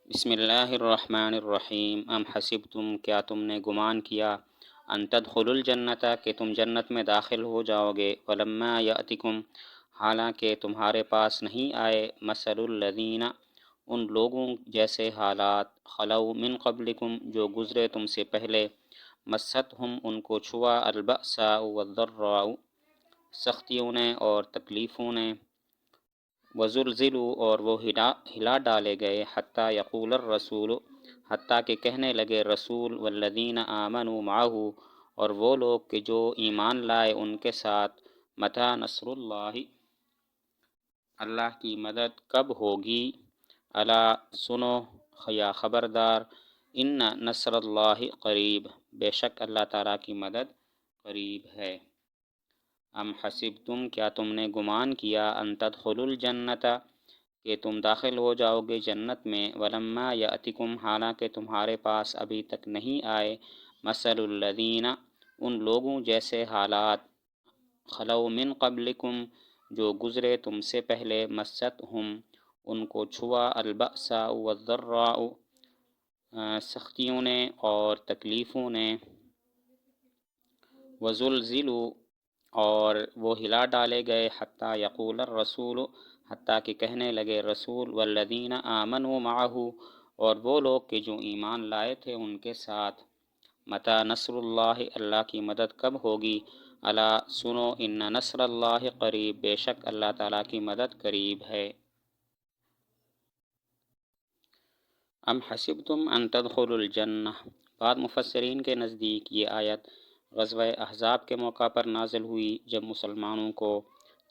بسم اللہ الرحمن الرحیم ام حسبتم، کیا تم نے گمان کیا، ان تدخلوا الجنت، کہ تم جنت میں داخل ہو جاؤ گے، ولما یأتکم، حالانکہ تمہارے پاس نہیں آئے، مثل الذین، ان لوگوں جیسے حالات، خلو من قبلکم، جو گزرے تم سے پہلے، مستہم، ان کو چھوا، البأساء والضراء، سختیوں نے اور تکلیفوں نے، وزلزلوا، اور وہ ہلا ڈالے گئے، حتیٰ یقول الرسول، حتیٰ کہ کہنے لگے رسول، والذین آمنوا معہ، اور وہ لوگ کہ جو ایمان لائے ان کے ساتھ، متی نصر اللہ، اللہ کی مدد کب ہوگی، الا سنو، یا خبردار، ان نصر اللہ قریب، بے شک اللہ تعالیٰ کی مدد قریب ہے۔ ام حسبتم، کیا تم نے گمان کیا، ان تدخلوا الجنت، کہ تم داخل ہو جاؤ گے جنت میں، ولما یأتکم، حالانکہ تمہارے پاس ابھی تک نہیں آئے، مثل الذین، ان لوگوں جیسے حالات، خلو من قبلکم، جو گزرے تم سے پہلے، مستہم، ان کو چھوا، البأساء والضراء، سختیوں نے اور تکلیفوں نے، وزلزلوا، اور وہ ہلا ڈالے گئے، حتیٰ یقول الرسول، حتیٰ کہ کہنے لگے رسول، والذین آمنوا معہ، اور وہ لوگ کہ جو ایمان لائے تھے ان کے ساتھ، متی نصر اللہ، اللہ کی مدد کب ہوگی، الا سنو، ان نصر اللہ قریب، بے شک اللہ تعالیٰ کی مدد قریب ہے۔ ام حسبتم ان تدخلوا الجنہ، بعض مفسرین کے نزدیک یہ آیت غزوہ احزاب کے موقع پر نازل ہوئی، جب مسلمانوں کو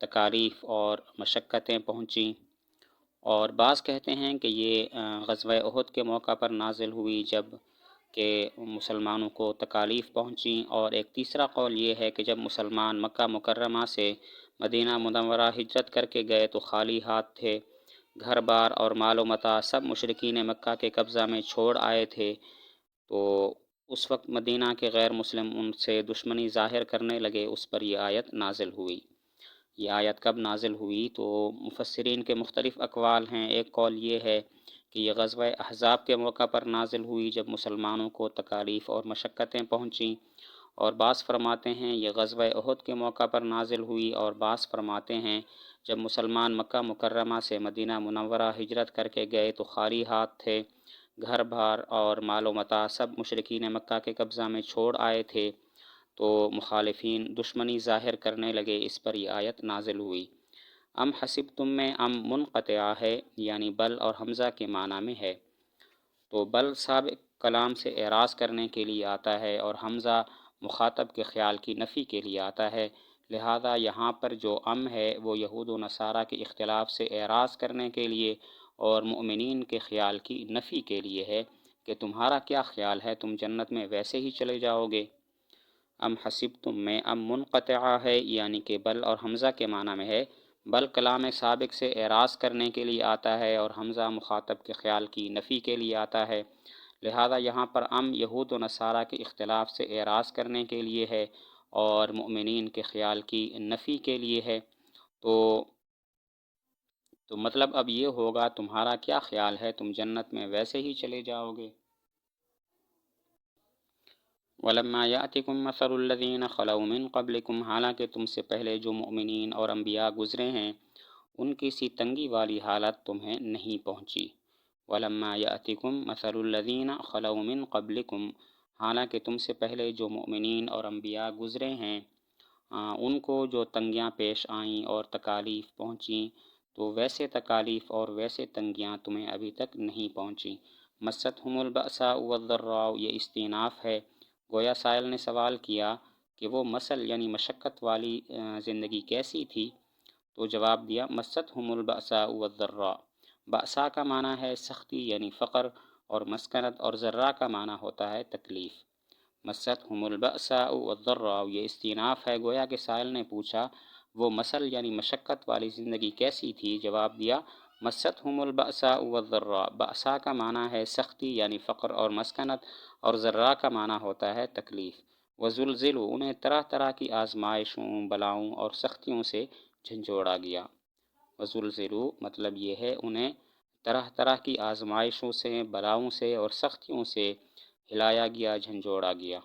تکالیف اور مشقتیں پہنچیں، اور بعض کہتے ہیں کہ یہ غزوہ احد کے موقع پر نازل ہوئی جب کہ مسلمانوں کو تکالیف پہنچیں، اور ایک تیسرا قول یہ ہے کہ جب مسلمان مکہ مکرمہ سے مدینہ منورہ ہجرت کر کے گئے تو خالی ہاتھ تھے، گھر بار اور مال و متاع سب مشرکین مکہ کے قبضہ میں چھوڑ آئے تھے، تو اس وقت مدینہ کے غیر مسلم ان سے دشمنی ظاہر کرنے لگے، اس پر یہ آیت نازل ہوئی۔ یہ آیت کب نازل ہوئی تو مفسرین کے مختلف اقوال ہیں۔ ایک قول یہ ہے کہ یہ غزوہ احزاب کے موقع پر نازل ہوئی جب مسلمانوں کو تکالیف اور مشقتیں پہنچیں، اور بعض فرماتے ہیں یہ غزوہ احد کے موقع پر نازل ہوئی، اور بعض فرماتے ہیں جب مسلمان مکہ مکرمہ سے مدینہ منورہ ہجرت کر کے گئے تو خالی ہاتھ تھے، گھر بار اور مال و متاع سب مشرکین مکہ کے قبضہ میں چھوڑ آئے تھے، تو مخالفین دشمنی ظاہر کرنے لگے، اس پر یہ آیت نازل ہوئی۔ ام حسبتم میں ام منقطعہ ہے، یعنی بل اور حمزہ کے معنی میں ہے، تو بل سابق کلام سے اعراض کرنے کے لیے آتا ہے، اور حمزہ مخاطب کے خیال کی نفی کے لیے آتا ہے، لہذا یہاں پر جو ام ہے وہ یہود و نصارہ کے اختلاف سے اعراض کرنے کے لیے اور مؤمنین کے خیال کی نفی کے لیے ہے کہ تمہارا کیا خیال ہے، تم جنت میں ویسے ہی چلے جاؤ گے۔ ام حسبتم میں ام منقطعہ ہے، یعنی کہ بل اور حمزہ کے معنی میں ہے، بل کلام سابق سے اعراض کرنے کے لیے آتا ہے اور حمزہ مخاطب کے خیال کی نفی کے لیے آتا ہے، لہذا یہاں پر ام یہود و نصارہ کے اختلاف سے اعراض کرنے کے لیے ہے اور مؤمنین کے خیال کی نفی کے لیے ہے، تو مطلب اب یہ ہوگا تمہارا کیا خیال ہے، تم جنت میں ویسے ہی چلے جاؤ گے۔ وَلَمَّا يَأْتِكُمْ مَثَلُ الَّذِينَ خَلَوْا مِن قَبْلِكُمْ، حالانکہ تم سے پہلے جو مؤمنین اور انبیاء گزرے ہیں ان کی سی تنگی والی حالت تمہیں نہیں پہنچی۔ وَلَمَّا يَأْتِكُمْ مَثَلُ الَّذِينَ خَلَوْا مِن قَبْلِكُمْ، حالانکہ تم سے پہلے جو مؤمنین اور انبیاء گزرے ہیں ان کو جو تنگیاں پیش آئیں اور تکالیف پہنچیں، تو ویسے تکالیف اور ویسے تنگیاں تمہیں ابھی تک نہیں پہنچیں۔ مستہم البأساء والضراء، یہ استئناف ہے، گویا سائل نے سوال کیا کہ وہ مسل یعنی مشقت والی زندگی کیسی تھی، تو جواب دیا مستہم البأساء والضراء۔ بأسا کا معنی ہے سختی یعنی فقر، اور مسکنت اور ضرا کا معنی ہوتا ہے تکلیف۔ مستہم البأساء والضراء، یہ استئناف ہے، گویا کہ سائل نے پوچھا وہ مسل یعنی مشقت والی زندگی کیسی تھی، جواب دیا مستہم البأساء والضراء۔ بأسا کا معنی ہے سختی یعنی فقر اور مسکنت، اور ضرا کا معنی ہوتا ہے تکلیف۔ وزلزلوا، انہیں طرح طرح کی آزمائشوں، بلاؤں اور سختیوں سے جھنجھوڑا گیا۔ وزلزلوا مطلب یہ ہے انہیں طرح طرح کی آزمائشوں سے، بلاؤں سے اور سختیوں سے ہلایا گیا، جھنجھوڑا گیا۔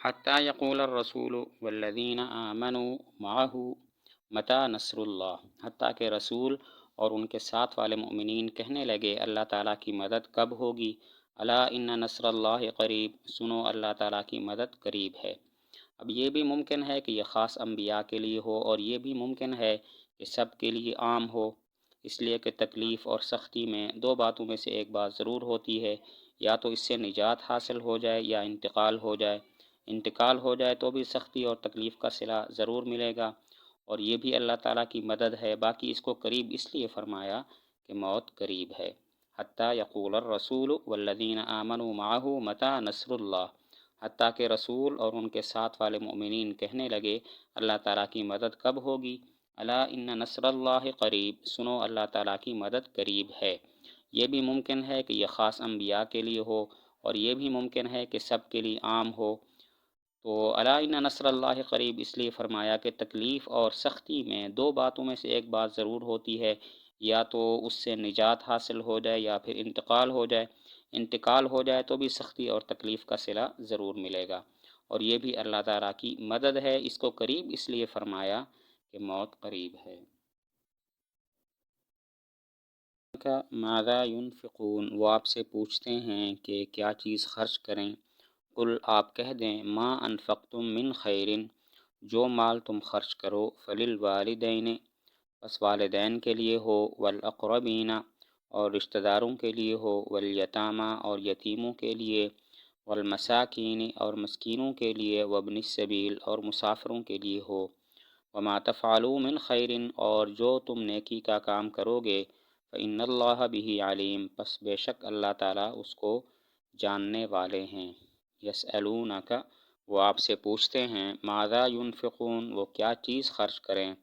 حتیٰ یقول الرسول والذین آمنوا معہ متی نصر اللہ، حتیٰ کہ رسول اور ان کے ساتھ والے مؤمنین کہنے لگے اللہ تعالیٰ کی مدد کب ہوگی؟ الا ان نصر اللہ قریب، سنو اللہ تعالیٰ کی مدد قریب ہے۔ اب یہ بھی ممکن ہے کہ یہ خاص انبیاء کے لیے ہو، اور یہ بھی ممکن ہے کہ سب کے لیے عام ہو، اس لیے کہ تکلیف اور سختی میں دو باتوں میں سے ایک بات ضرور ہوتی ہے، یا تو اس سے نجات حاصل ہو جائے یا انتقال ہو جائے۔ انتقال ہو جائے تو بھی سختی اور تکلیف کا صلہ ضرور ملے گا، اور یہ بھی اللہ تعالیٰ کی مدد ہے۔ باقی اس کو قریب اس لیے فرمایا کہ موت قریب ہے۔ حتیٰ یقول الرسول والذین آمنوا معہ متی نصر اللہ، حتیٰ کہ رسول اور ان کے ساتھ والے مؤمنین کہنے لگے اللہ تعالیٰ کی مدد کب ہوگی؟ الا ان نصر اللہ قریب، سنو اللہ تعالیٰ کی مدد قریب ہے۔ یہ بھی ممکن ہے کہ یہ خاص انبیاء کے لیے ہو، اور یہ بھی ممکن ہے کہ سب کے لیے عام ہو۔ تو الا ان نصر اللہ قریب اس لیے فرمایا کہ تکلیف اور سختی میں دو باتوں میں سے ایک بات ضرور ہوتی ہے، یا تو اس سے نجات حاصل ہو جائے یا پھر انتقال ہو جائے۔ انتقال ہو جائے تو بھی سختی اور تکلیف کا صلہ ضرور ملے گا، اور یہ بھی اللہ تعالیٰ کی مدد ہے۔ اس کو قریب اس لیے فرمایا کہ موت قریب ہے۔ ماذا ينفقون، وہ آپ سے پوچھتے ہیں کہ کیا چیز خرچ کریں۔ قل، آپ کہہ دیں، ما انفقتم من خیر، جو مال تم خرچ کرو، فللوالدین، پس والدین کے لیے ہو، والاقربین، اور رشتہ داروں کے لیے ہو، والیتامی، اور یتیموں کے لیے، والمساکین، اور مسکینوں کے لیے، وابن السبیل، اور مسافروں کے لیے ہو۔ وما تفعلوا من خیر، اور جو تم نیکی کا کام کرو گے، فإن اللہ بہ علیم، پس بے شک اللہ تعالیٰ اس کو جاننے والے ہیں۔ یسألونک، وہ آپ سے پوچھتے ہیں، ماذا ينفقون، وہ کیا چیز خرچ کریں۔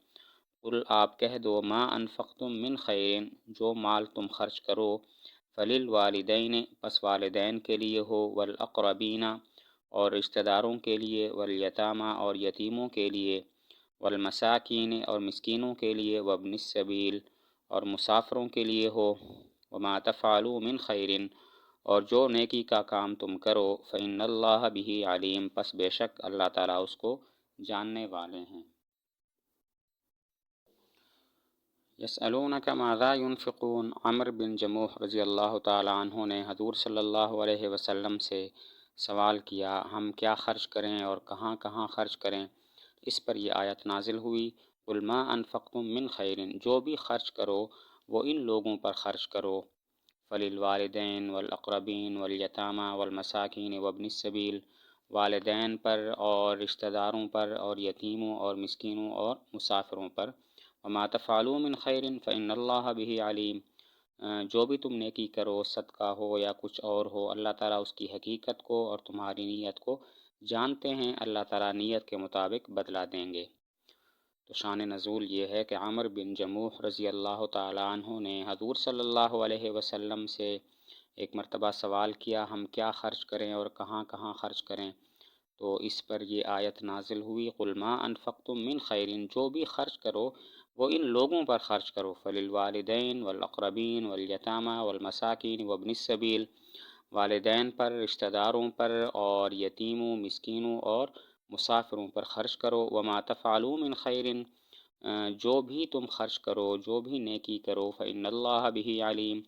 قل، آپ کہہ دو، ما انفقتم من خیر، جو مال تم خرچ کرو، فللوالدین، پس والدین کے لیے ہو، والاقربین، اور رشتہ داروں کے لیے، والیتامی، اور یتیموں کے لیے، والمساکین، اور مسکینوں کے لیے، وابن السبیل، اور مسافروں کے لیے ہو۔ وما تفعلوا من خیر، اور جو نیکی کا کام تم کرو، فإن اللہ بہ علیم، پس بے شک اللہ تعالیٰ اس کو جاننے والے ہیں۔ یسألونک ماذا ينفقون، عمر بن جموح رضی اللہ تعالیٰ عنہ نے حضور صلی اللہ علیہ وسلم سے سوال کیا، ہم کیا خرچ کریں اور کہاں کہاں خرچ کریں؟ اس پر یہ آیت نازل ہوئی، قل ما انفقتم من خیر، جو بھی خرچ کرو وہ ان لوگوں پر خرچ کرو، فللوالدین والاقربین والیتامی والمساکین وابن السبیل، والدین پر اور رشتہ داروں پر اور یتیموں اور مسکینوں اور مسافروں پر۔ وما تفعلوا من خیر فإن اللہ بہ علیم، جو بھی تم نیکی کرو، صدقہ ہو یا کچھ اور ہو، اللہ تعالیٰ اس کی حقیقت کو اور تمہاری نیت کو جانتے ہیں، اللہ تعالیٰ نیت کے مطابق بدلہ دیں گے۔ تو شان نزول یہ ہے کہ عمر بن جموح رضی اللہ تعالیٰ عنہ نے حضور صلی اللہ علیہ وسلم سے ایک مرتبہ سوال کیا، ہم کیا خرچ کریں اور کہاں کہاں خرچ کریں؟ تو اس پر یہ آیت نازل ہوئی، قل ما انفقتم من خیر، جو بھی خرچ کرو وہ ان لوگوں پر خرچ کرو، فللوالدین والاقربین والیتامی والمساکین وابن السبیل، والدین پر، رشتہ داروں پر، اور یتیموں، مسکینوں اور مسافروں پر خرچ کرو۔ وما تفعلوا من خیر، جو بھی تم خرچ کرو، جو بھی نیکی کرو، فإن اللہ بہ علیم،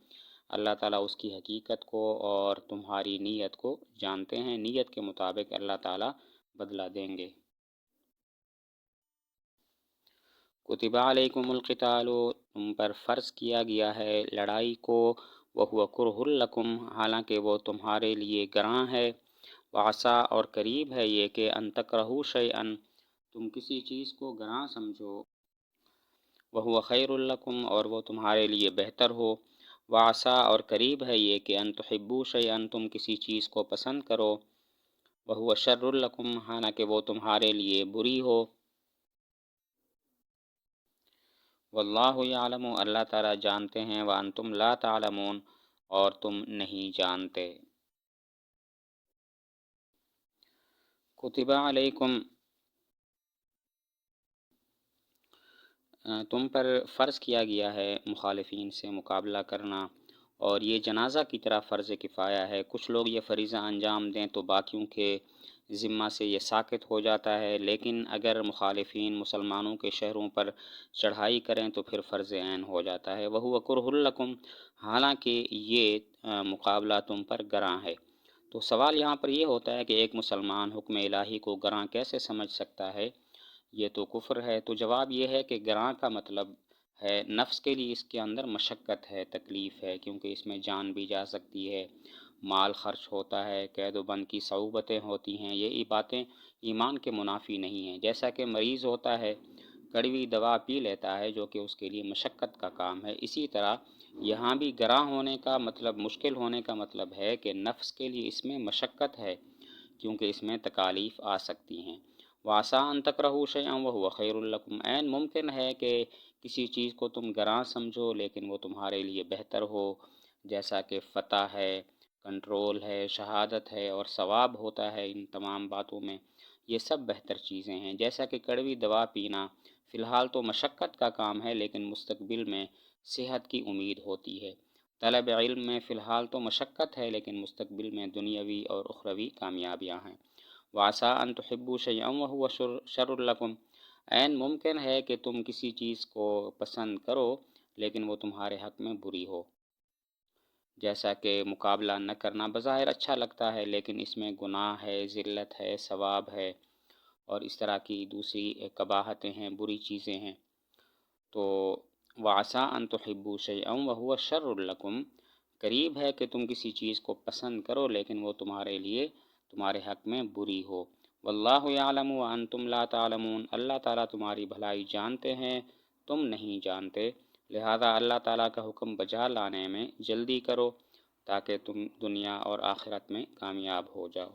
اللہ تعالیٰ اس کی حقیقت کو اور تمہاری نیت کو جانتے ہیں، نیت کے مطابق اللہ تعالیٰ بدلہ دیں گے۔ کتب علیکم القتال، تم پر فرض کیا گیا ہے لڑائی کو، وہو کرہ لکم، حالانکہ وہ تمہارے لیے گراں ہے، وعسیٰ، اور قریب ہے یہ کہ ان تکرہوا شیئا، تم کسی چیز کو گراں سمجھو، وہو خیر لکم، اور وہ تمہارے لیے بہتر ہو، وعسیٰ، اور قریب ہے یہ کہ ان تحبوا شیئا، تم کسی چیز کو پسند کرو، وہو شر لکم، حالانکہ وہ تمہارے لیے بری ہو، واللہ یعلم، اللہ تعالیٰ جانتے ہیں، وانتم لا تعلمون، اور تم نہیں جانتے۔ کتب علیکم، تم پر فرض کیا گیا ہے مخالفین سے مقابلہ کرنا، اور یہ جنازہ کی طرح فرض کفایہ ہے۔ کچھ لوگ یہ فریضہ انجام دیں تو باقیوں کے ذمہ سے یہ ساقط ہو جاتا ہے، لیکن اگر مخالفین مسلمانوں کے شہروں پر چڑھائی کریں تو پھر فرض عین ہو جاتا ہے۔ وَهُوَ كُرْهٌ لَكُمْ، حالانکہ یہ مقابلہ تم پر گراں ہے۔ تو سوال یہاں پر یہ ہوتا ہے کہ ایک مسلمان حکم الہی کو گراں کیسے سمجھ سکتا ہے؟ یہ تو کفر ہے۔ تو جواب یہ ہے کہ گراں کا مطلب ہے نفس کے لیے اس کے اندر مشقت ہے، تکلیف ہے، کیونکہ اس میں جان بھی جا سکتی ہے، مال خرچ ہوتا ہے، قید و بند کی صعوبتیں ہوتی ہیں۔ یہ باتیں ایمان کے منافی نہیں ہیں۔ جیسا کہ مریض ہوتا ہے، کڑوی دوا پی لیتا ہے جو کہ اس کے لیے مشقت کا کام ہے، اسی طرح یہاں بھی گراں ہونے کا مطلب، مشکل ہونے کا مطلب ہے کہ نفس کے لیے اس میں مشقت ہے، کیونکہ اس میں تکالیف آ سکتی ہیں۔ وَعَسَىٰ أَن تَكْرَهُوا شَيْئًا وَهُوَ خَيْرٌ لَكُمْ، عین ممکن ہے کہ کسی چیز کو تم گراں سمجھو لیکن وہ تمہارے لیے بہتر ہو، جیسا کہ فتح ہے، کنٹرول ہے، شہادت ہے اور ثواب ہوتا ہے۔ ان تمام باتوں میں یہ سب بہتر چیزیں ہیں۔ جیسا کہ کڑوی دوا پینا فی الحال تو مشقت کا کام ہے، لیکن مستقبل میں صحت کی امید ہوتی ہے۔ طلب علم میں فی الحال تو مشقت ہے، لیکن مستقبل میں دنیاوی اور اخروی کامیابیاں ہیں۔ وَعَسَىٰ أَن تُحِبُّوا شَيْئًا وَهُوَ شَرٌّ لَكُمْ، عین ممکن ہے کہ تم کسی چیز کو پسند کرو لیکن وہ تمہارے حق میں بری ہو، جیسا کہ مقابلہ نہ کرنا بظاہر اچھا لگتا ہے لیکن اس میں گناہ ہے، ذلت ہے، ثواب ہے اور اس طرح کی دوسری قباحتیں ہیں، بری چیزیں ہیں۔ تو وَعَسَىٰ أَن تُحِبُّوا شَيْئًا وَهُوَ شَرٌّ لَكُمْ، قریب ہے کہ تم کسی چیز کو پسند کرو لیکن وہ تمہارے لیے، تمہارے حق میں بری ہو۔ وَاللَّهُ يَعْلَمُ وَأَنْتُمْ لَا تَعْلَمُونَ، اللہ تعالیٰ تمہاری بھلائی جانتے ہیں، تم نہیں جانتے، لہذا اللہ تعالیٰ کا حکم بجا لانے میں جلدی کرو تاکہ تم دنیا اور آخرت میں کامیاب ہو جاؤ۔